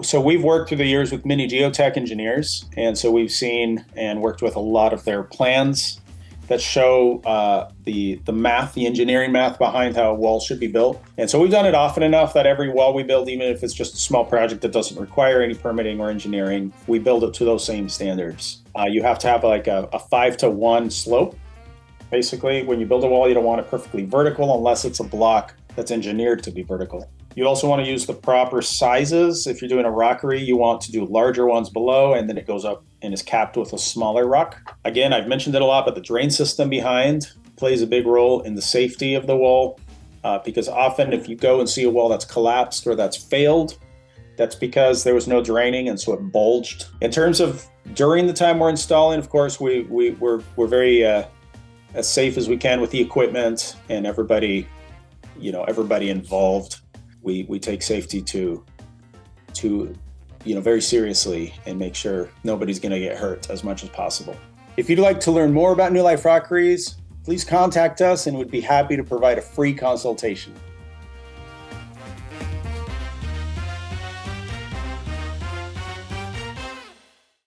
So we've worked through the years with many geotech engineers, and so we've seen and worked with a lot of their plans that show the math, the engineering math behind how a wall should be built. And so we've done it often enough that every wall we build, even if it's just a small project that doesn't require any permitting or engineering, we build it to those same standards. You have to have like a 5-to-1 slope. Basically, when you build a wall, you don't want it perfectly vertical unless it's a block that's engineered to be vertical. You also want to use the proper sizes. If you're doing a rockery, you want to do larger ones below, and then it goes up and is capped with a smaller rock. Again, I've mentioned it a lot, but the drain system behind plays a big role in the safety of the wall, because often if you go and see a wall that's collapsed or that's failed, that's because there was no draining, and so it bulged. In terms of during the time we're installing, of course, we're very as safe as we can with the equipment and everybody involved. We take safety to very seriously and make sure nobody's going to get hurt as much as possible. If you'd like to learn more about New Life Rockeries, please contact us and we'd be happy to provide a free consultation.